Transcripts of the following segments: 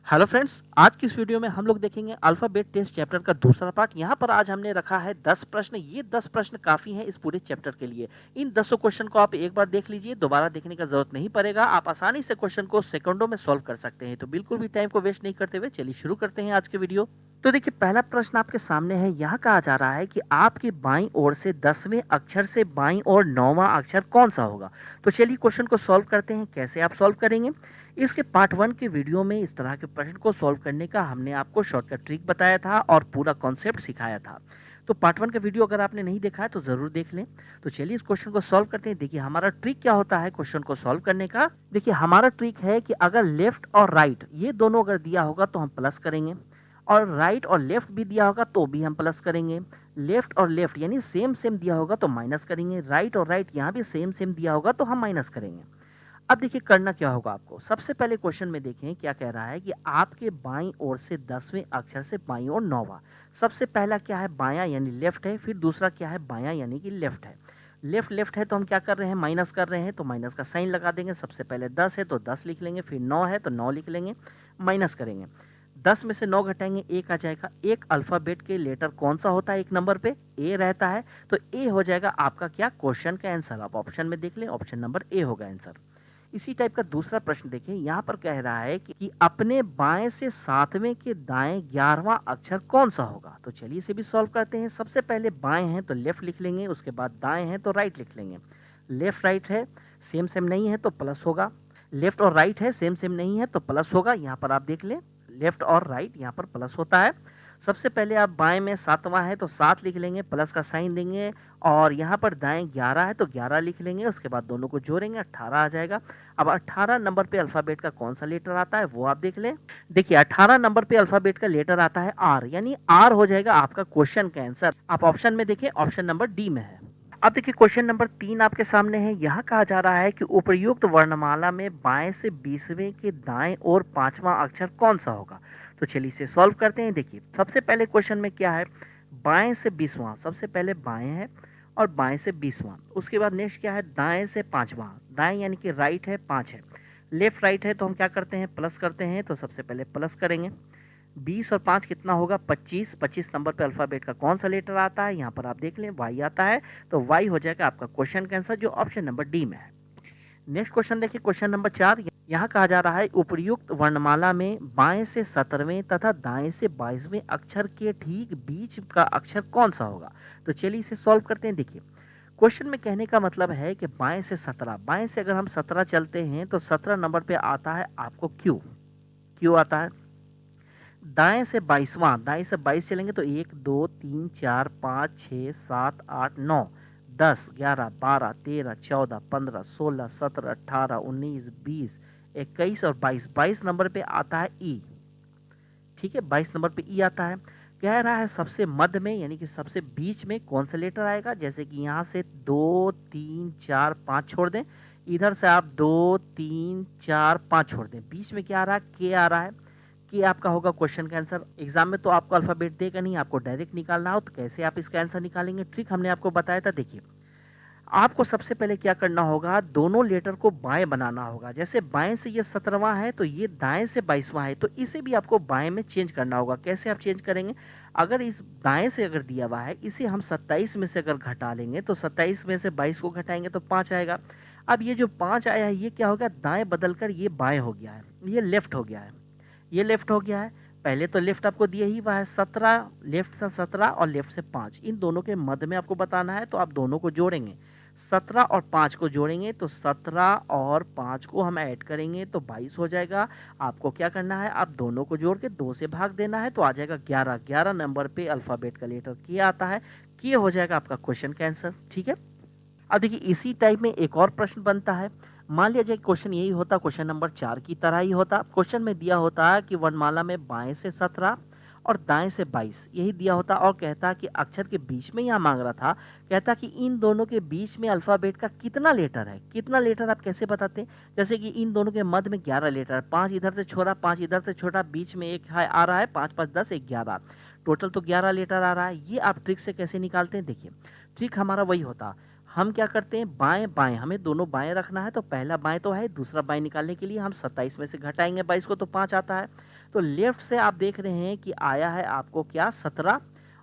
Hello friends, आज की इस वीडियो में हम लोग देखेंगे अल्फाबेट टेस्ट चैप्टर का दूसरा पार्ट। यहाँ पर आज हमने रखा है 10 प्रश्न। ये 10 प्रश्न काफ़ी हैं इस पूरे चैप्टर के लिए। इन 10 क्वेश्चन को आप एक बार देख लीजिए, दोबारा देखने का ज़रूरत नहीं पड़ेगा। आप आसानी से क्वेश्चन को सेकंडों में सॉल्व कर सकते हैं। तो बिल्कुल भी टाइम को वेस्ट नहीं करते हुए चलिए शुरू करते हैं आज के वीडियो। तो देखिए, पहला प्रश्न आपके सामने है। यहाँ कहा जा रहा है कि आपकी बाईं ओर से 10वें अक्षर से बाईं ओर 9वां अक्षर कौन सा होगा। तो चलिए क्वेश्चन को सॉल्व करते हैं। कैसे आप सॉल्व करेंगे, इसके पार्ट 1 के वीडियो में इस तरह के प्रश्न को सॉल्व करने का हमने आपको शॉर्टकट ट्रिक बताया था और पूरा कॉन्सेप्ट सिखाया था। तो पार्ट 1 का वीडियो अगर आपने नहीं देखा है तो ज़रूर देख लें। तो चलिए इस क्वेश्चन को सॉल्व करते हैं। देखिए, हमारा ट्रिक क्या होता है क्वेश्चन को सॉल्व करने का। देखिए, हमारा ट्रिक है कि अगर लेफ्ट और राइट ये दोनों अगर दिया होगा तो हम प्लस करेंगे, और राइट और लेफ्ट भी दिया होगा तो भी हम प्लस करेंगे। लेफ्ट और लेफ्ट यानी सेम सेम दिया होगा तो माइनस करेंगे। राइट और राइट यहाँ भी सेम सेम दिया होगा तो हम माइनस करेंगे। अब देखिए करना क्या होगा आपको। सबसे पहले क्वेश्चन में देखें क्या कह रहा है कि आपके बाईं ओर से 10वें अक्षर से बाईं ओर 9वां। सबसे पहला क्या है, बायां यानी लेफ्ट है। फिर दूसरा क्या है, बायां यानी कि लेफ्ट है। लेफ्ट लेफ्ट है तो हम क्या कर रहे हैं, माइनस कर रहे हैं, तो माइनस का साइन लगा देंगे। सबसे पहले 10 है तो 10 लिख लेंगे, फिर 9 है तो 9 लिख लेंगे, माइनस करेंगे। 10 में से 9 घटाएंगे, 1 आ जाएगा। एक अल्फ़ाबेट के लेटर कौन सा होता है एक नंबर पे, ए रहता है। तो ए हो जाएगा आपका क्या, क्वेश्चन का आंसर। आप ऑप्शन में देख लें, ऑप्शन नंबर ए होगा आंसर। इसी टाइप का दूसरा प्रश्न देखें। यहाँ पर कह रहा है कि अपने बाएं से 7वें के दाएं 11वां अक्षर कौन सा होगा। तो चलिए इसे भी सॉल्व करते हैं। सबसे पहले बाएं हैं तो लेफ्ट लिख लेंगे, उसके बाद दाएं हैं तो राइट लिख लेंगे। लेफ्ट राइट है, सेम सेम नहीं है तो प्लस होगा। लेफ्ट और राइट है, सेम सेम नहीं है तो प्लस होगा। यहाँ पर आप देख लें, लेफ्ट और राइट यहाँ पर प्लस होता है। सबसे पहले आप बाएं में 7वां है तो 7 लिख लेंगे, प्लस का साइन देंगे, और यहाँ पर दाएं 11 है तो 11 लिख लेंगे। उसके बाद दोनों को जोड़ेंगे, 18 आ जाएगा। अब 18 नंबर पे अल्फ़ाबेट का कौन सा लेटर आता है वो आप देख लें। देखिए, 18 नंबर पे अल्फ़ाबेट का लेटर आता है आर, यानी आर हो जाएगा आपका क्वेश्चन का आंसर। आप ऑप्शन में देखिए, ऑप्शन नंबर डी में है। अब देखिए क्वेश्चन नंबर 3 आपके सामने है। यहाँ कहा जा रहा है कि उपर्युक्त वर्णमाला में बाएं से 20वें के दाएं और 5वां अक्षर कौन सा होगा। तो चलिए इसे सॉल्व करते हैं। देखिए, सबसे पहले क्वेश्चन में क्या है, बाएं से 20वां। सबसे पहले बाएं है और बाएं से 20वां। उसके बाद नेक्स्ट क्या है, दाएं से 5वां। दाएं यानी कि राइट है, 5 है। लेफ्ट राइट है तो हम क्या करते हैं, प्लस करते हैं। तो सबसे पहले प्लस करेंगे। 20 और 5 कितना होगा, 25। 25 नंबर पे अल्फ़ाबेट का कौन सा लेटर आता है, यहाँ पर आप देख लें वाई आता है। तो वाई हो जाएगा आपका क्वेश्चन का आंसर, जो ऑप्शन नंबर डी में है। नेक्स्ट क्वेश्चन देखिए, क्वेश्चन नंबर 4। यहाँ कहा जा रहा है उपर्युक्त वर्णमाला में बाएं से 17वें तथा दाएं से 22वें अक्षर के ठीक बीच का अक्षर कौन सा होगा। तो चलिए इसे सॉल्व करते हैं। देखिए, क्वेश्चन में कहने का मतलब है कि बाएं से 17, बाएं से अगर हम 17 चलते हैं तो 17 नंबर पे आता है आपको क्यू। क्यू आता है। दाएं से 22वां, दाएं से 22 चलेंगे तो 1 2 3 4 5 6 7 8 9 10 11 12 13 14 15 16 17 18 19 20 21 और 22। 22 नंबर पे आता है ई। ठीक है, 22 नंबर पे ई आता है। कह रहा है सबसे मध्य में यानी कि सबसे बीच में कौन सा लेटर आएगा। जैसे कि यहाँ से 2 3 4 5 छोड़ दें, इधर से आप 2 3 4 5 छोड़ दें, बीच में क्या आ रहा है, के आ रहा है। कि आपका होगा क्वेश्चन का आंसर। एग्जाम में तो आपको अल्फाबेट देगा नहीं, आपको डायरेक्ट निकालना हो। तो कैसे आप इसका आंसर निकालेंगे, ट्रिक हमने आपको बताया था। देखिए, आपको सबसे पहले क्या करना होगा, दोनों लेटर को बाएं बनाना होगा। जैसे बाएं से ये 17वां है तो ये दाएं से 22वां है, तो इसे भी आपको बाएं में चेंज करना होगा। कैसे आप चेंज करेंगे, अगर इस दाएं से अगर दिया हुआ है, इसे हम 27 में से अगर घटा लेंगे तो 27 में से 22 को घटाएंगे तो 5 आएगा। अब ये जो 5 आया है ये क्या होगा, दाएं बदलकर ये बाएं हो गया है, ये लेफ्ट हो गया है। ये लेफ्ट हो गया है। पहले तो लेफ्ट आपको दिया ही हुआ है 17, लेफ्ट से 17 और लेफ्ट से 5, इन दोनों के मध्य में आपको बताना है। तो आप दोनों को जोड़ेंगे, 17 और 5 को जोड़ेंगे तो 17 और 5 को हम ऐड करेंगे तो 22 हो जाएगा। आपको क्या करना है, आप दोनों को जोड़ के 2 से भाग देना है तो आ जाएगा 11। 11 नंबर पे अल्फ़ाबेट का लेटर के आता है। के हो जाएगा आपका क्वेश्चन का आंसर। ठीक है। अब देखिए, इसी टाइप में एक और प्रश्न बनता है। मान लिया जाए क्वेश्चन यही होता, क्वेश्चन नंबर 4 की तरह ही होता। क्वेश्चन में दिया होता है कि वर्णमाला में बाएं से 17 और दाएं से 22 यही दिया होता, और कहता कि अक्षर के बीच में यहाँ मांग रहा था। कहता कि इन दोनों के बीच में अल्फ़ाबेट का कितना लेटर है। कितना लेटर आप कैसे बताते हैं, जैसे कि इन दोनों के मध्य में 11 लेटर है, 5 इधर से छोड़ा 5 इधर से छोटा, बीच में एक है आ रहा है, 5 5 10 11, टोटल तो 11 लेटर आ रहा है। ये आप ट्रिक से कैसे निकालते हैं, देखिए ट्रिक हमारा वही होता। हम क्या करते हैं, बाएं बाएं, हमें दोनों बाएं रखना है। तो पहला बाएं तो है, दूसरा बाएं निकालने के लिए हम 27 में से घटाएंगे 22 को तो 5 आता है। तो लेफ्ट से आप देख रहे हैं कि आया है आपको क्या 17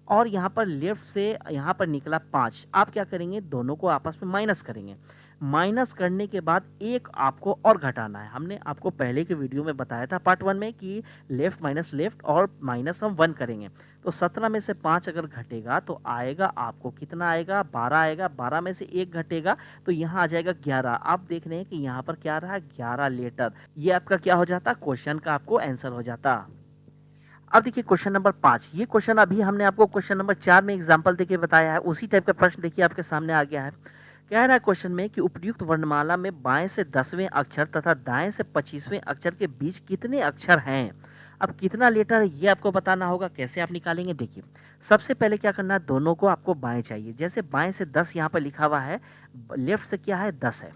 और यहाँ पर लेफ्ट से यहाँ पर निकला 5। आप क्या करेंगे, दोनों को आपस में माइनस करेंगे। माइनस करने के बाद एक आपको और घटाना है। हमने आपको पहले के वीडियो में बताया था पार्ट 1 में कि लेफ्ट माइनस लेफ्ट और माइनस हम 1 करेंगे। तो 17 में से 5 अगर घटेगा तो आएगा आपको कितना आएगा, 12 आएगा। 12 में से 1 घटेगा तो यहाँ आ जाएगा 11। आप देख रहे हैं कि यहाँ पर क्या रहा, 11 लीटर। ये आपका क्या हो जाता, क्वेश्चन का आपको आंसर हो जाता। अब देखिए क्वेश्चन नंबर 5। ये क्वेश्चन अभी हमने आपको क्वेश्चन नंबर 4 में एग्जाम्पल देके बताया है। उसी टाइप का प्रश्न देखिए आपके सामने आ गया है। कह रहा है क्वेश्चन में कि उपयुक्त वर्णमाला में बाएं से 10वें अक्षर तथा दाएं से 25वें अक्षर के बीच कितने अक्षर हैं। अब कितना लेटर है ये आपको बताना होगा। कैसे आप निकालेंगे, देखिए सबसे पहले क्या करना है, दोनों को आपको बाएं चाहिए। जैसे बाएं से 10 यहाँ पर लिखा हुआ है, लेफ्ट से क्या है 10 है,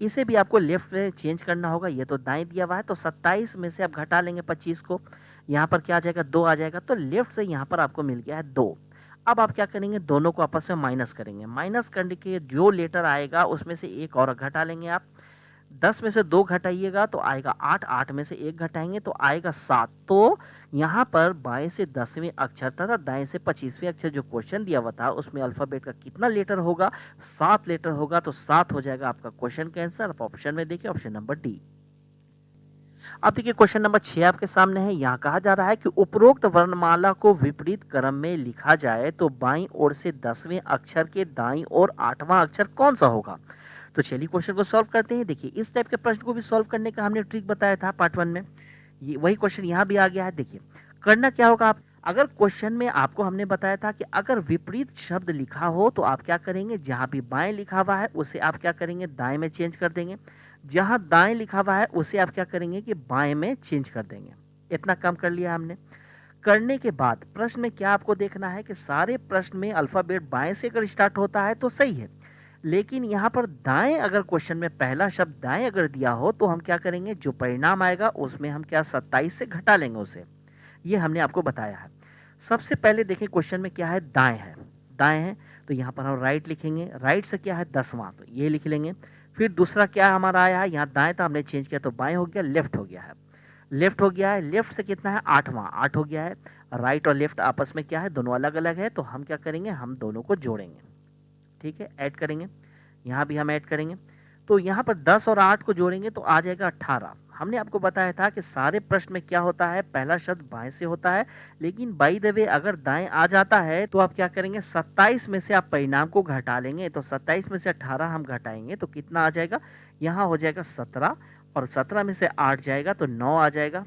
इसे भी आपको लेफ्ट में चेंज करना होगा। ये तो दाएं दिया हुआ है, तो 27 में से आप घटा लेंगे 25 को, यहाँ पर क्या आ जाएगा 2 आ जाएगा। तो लेफ्ट से यहाँ पर आपको मिल गया है 2। अब आप क्या करेंगे, दोनों को आपस में माइनस करेंगे। माइनस करने के जो लेटर आएगा उसमें से एक और घटा लेंगे आप। 10 में से 2 घटाइएगा तो आएगा 8, 8 में से 1 घटाएंगे तो आएगा 7। तो यहाँ पर बाएं से 10वें अक्षर तथा दाएं से 25वें अक्षर जो क्वेश्चन दिया हुआ था उसमें अल्फाबेट का कितना लेटर होगा, 7 लेटर होगा। तो 7 हो जाएगा आपका क्वेश्चन का आंसर। आप ऑप्शन में देखिए, ऑप्शन नंबर डी। अब देखिए क्वेश्चन नंबर 6 आपके सामने है। यहाँ कहा जा रहा है कि उपरोक्त वर्णमाला को विपरीत क्रम में लिखा जाए तो बाईं ओर से 10वें अक्षर के दाईं ओर 8वां अक्षर कौन सा होगा। तो चलिए क्वेश्चन को सॉल्व करते हैं। देखिए इस टाइप के प्रश्न को भी सॉल्व करने का हमने ट्रिक बताया था पार्ट 1 में। ये वही क्वेश्चन यहाँ भी आ गया है। देखिए करना क्या होगा, आप अगर क्वेश्चन में आपको हमने बताया था कि अगर विपरीत शब्द लिखा हो तो आप क्या करेंगे, जहाँ भी बाएं लिखा हुआ है उसे आप क्या करेंगे, दाएं में चेंज कर देंगे। जहाँ दाएं लिखा हुआ है उसे आप क्या करेंगे कि बाएं में चेंज कर देंगे। इतना काम कर लिया हमने। करने के बाद प्रश्न में क्या आपको देखना है कि सारे प्रश्न में अल्फाबेट बाएं से अगर स्टार्ट होता है तो सही है, लेकिन यहाँ पर दाएं अगर क्वेश्चन में पहला शब्द दाएं अगर दिया हो तो हम क्या करेंगे, जो परिणाम आएगा उसमें हम क्या 27 से घटा लेंगे उसे। ये हमने आपको बताया है। सबसे पहले देखें क्वेश्चन में क्या है, दाएं है। दाएं है तो यहाँ पर हम राइट लिखेंगे। राइट से क्या है 10वां, तो ये लिख लेंगे। फिर दूसरा क्या हमारा आया है, यहाँ दाएं था हमने चेंज किया तो बाएं हो गया, लेफ्ट हो गया है। लेफ्ट हो गया है, लेफ्ट से कितना है 8वां, 8 हो गया है। राइट और लेफ्ट आपस में क्या है, दोनों अलग अलग है, तो हम क्या करेंगे, हम दोनों को जोड़ेंगे। ठीक है, ऐड करेंगे। यहाँ भी हम ऐड करेंगे। तो यहाँ पर 10 और 8 को जोड़ेंगे तो आ जाएगा 18। हमने आपको बताया था कि सारे प्रश्न में क्या होता है, पहला शब्द बाएं से होता है, लेकिन बाई द वे अगर दाएं आ जाता है तो आप क्या करेंगे, 27 में से आप परिणाम को घटा लेंगे। तो 27 में से 18 हम घटाएंगे तो कितना आ जाएगा, यहाँ हो जाएगा 17, और 17 में से 8 जाएगा तो 9 आ जाएगा।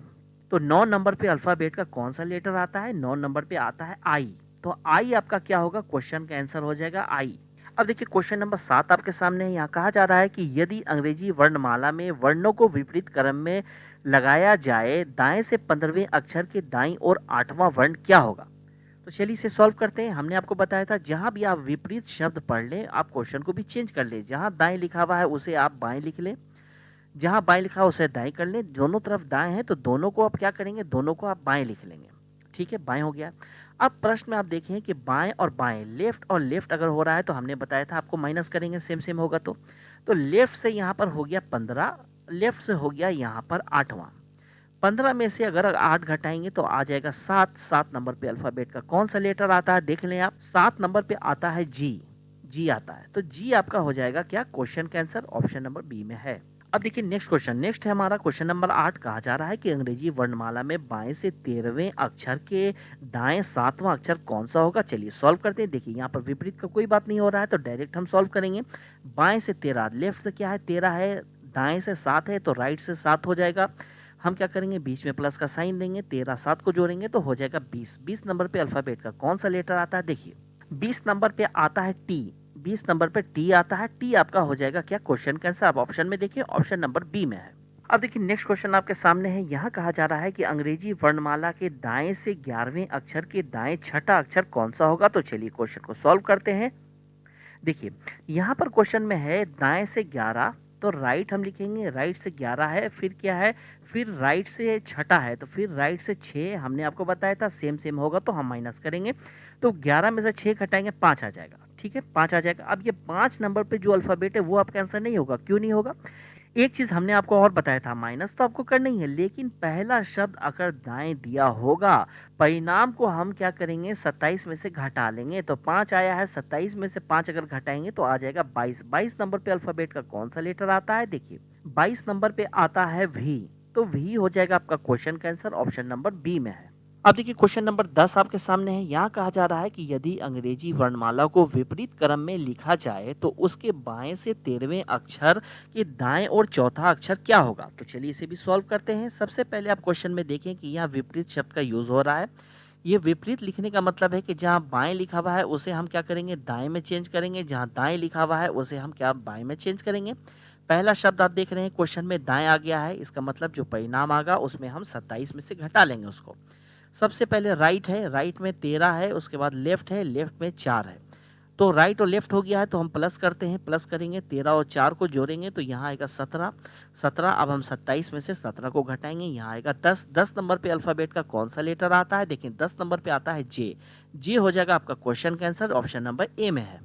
तो 9 नंबर पे अल्फाबेट का कौन सा लेटर आता है, 9 नंबर पे आता है आई। तो आई आपका क्या होगा, क्वेश्चन का आंसर हो जाएगा आई। अब देखिए क्वेश्चन नंबर 7 आपके सामने है। यहाँ कहा जा रहा है कि यदि अंग्रेजी वर्णमाला में वर्णों को विपरीत क्रम में लगाया जाए, दाएं से 15वें अक्षर के दाईं ओर 8वां वर्ण क्या होगा। तो चलिए इसे सॉल्व करते हैं। हमने आपको बताया था जहां भी आप विपरीत शब्द पढ़ लें आप क्वेश्चन को भी चेंज कर लें। जहां दाएं लिखा हुआ है उसे आप बाएं लिख लें, जहां बाएं लिखा है उसे दाएं कर लें। दोनों तरफ दाएं है तो दोनों को आप क्या करेंगे, दोनों को आप बाएं लिख लेंगे। ठीक है, बाएं हो गया। अब प्रश्न में आप देखें कि बाएं और बाएं, लेफ्ट और लेफ्ट अगर हो रहा है तो हमने बताया था आपको माइनस करेंगे, सेम सेम होगा। तो लेफ्ट से यहाँ पर हो गया 15, लेफ्ट से हो गया यहाँ पर 8वां। 15 में से अगर 8 घटाएंगे तो आ जाएगा 7। 7 नंबर पे अल्फाबेट का कौन सा लेटर आता है देख लें आप। 7 नंबर पे आता है जी, जी आता है। तो जी आपका हो जाएगा क्या, क्वेश्चन का आंसर ऑप्शन नंबर बी में है। अब देखिए नेक्स्ट क्वेश्चन, नेक्स्ट है हमारा क्वेश्चन नंबर 8। कहा जा रहा है कि अंग्रेजी वर्णमाला में बाएं से 13वें अक्षर के दाएं 7वां अक्षर कौन सा होगा। चलिए सॉल्व करते हैं। देखिए यहाँ पर विपरीत का कोई बात नहीं हो रहा है तो डायरेक्ट हम सॉल्व करेंगे। बाएं से 13, लेफ्ट से क्या है 13 है, दाएं से 7 है तो राइट से 7 हो जाएगा। हम क्या करेंगे, बीच में प्लस का साइन देंगे, 13 7 को जोड़ेंगे तो हो जाएगा 20। 20 नंबर पे अल्फाबेट का कौन सा लेटर आता है, देखिए 20 नंबर पे आता है टी। 20 नंबर पे टी आता है। टी आपका हो जाएगा क्या, क्वेश्चन का आंसर। आप ऑप्शन में देखिए, ऑप्शन नंबर बी में है। अब देखिए नेक्स्ट क्वेश्चन आपके सामने है। यहाँ कहा जा रहा है कि अंग्रेजी वर्णमाला के दाएं से 11वें अक्षर के दाएं छठा अक्षर कौन सा होगा। तो चलिए क्वेश्चन को सॉल्व करते हैं। देखिए यहाँ पर क्वेश्चन में है दाएं से 11, तो राइट हम लिखेंगे, राइट से 11 है, फिर क्या है, फिर राइट से छठा है, तो फिर राइट से 6 हमने आपको बताया था सेम सेम होगा तो हम माइनस करेंगे। तो 11 में से 6 घटाएंगे 5 आ जाएगा। ठीक है, 5 आ जाएगा। अब ये 5 नंबर पे जो अल्फाबेट है वो आपका आंसर नहीं होगा। क्यों नहीं होगा, एक चीज़ हमने आपको और बताया था, माइनस तो आपको करना ही है, लेकिन पहला शब्द अगर दाएँ दिया होगा, परिणाम को हम क्या करेंगे 27 में से घटा लेंगे। तो 5 आया है, 27 में से 5 अगर घटाएँगे तो आ जाएगा 22। 22 नंबर पे अल्फ़ाबेट का कौन-सा लेटर आता है? देखिए, 22 नंबर पे आता है वी, तो वी हो जाएगा आपका क्वेश्चन का आंसर, ऑप्शन नंबर बी में है। अब देखिए क्वेश्चन नंबर 10 आपके सामने है। यहाँ कहा जा रहा है कि यदि अंग्रेजी वर्णमाला को विपरीत क्रम में लिखा जाए तो उसके बाएं से 13वें अक्षर के दाएं और चौथा अक्षर क्या होगा? तो चलिए इसे भी सॉल्व करते हैं। सबसे पहले आप क्वेश्चन में देखें कि यहाँ विपरीत शब्द का यूज हो रहा है। ये विपरीत लिखने का मतलब है कि जहाँ बाएं लिखा हुआ है उसे हम क्या करेंगे, दाएं में चेंज करेंगे। जहाँ दाएं लिखा हुआ है उसे हम क्या बाएं में चेंज करेंगे। पहला शब्द आप देख रहे हैं क्वेश्चन में दाएं आ गया है, इसका मतलब जो परिणाम आगा उसमें हम 27 में से घटा लेंगे उसको। सबसे पहले राइट है, राइट में 13 है, उसके बाद लेफ्ट है, लेफ्ट में 4 है। तो राइट और लेफ्ट हो गया है तो हम प्लस करते हैं, प्लस करेंगे 13 और 4 को जोड़ेंगे तो यहाँ आएगा 17। 17 अब हम 27 में से 17 को घटाएंगे, यहाँ आएगा 10। 10 नंबर पे अल्फ़ाबेट का कौन सा लेटर आता है? देखिए 10 नंबर पे आता है जे। जे हो जाएगा आपका क्वेश्चन का आंसर, ऑप्शन नंबर ए में है।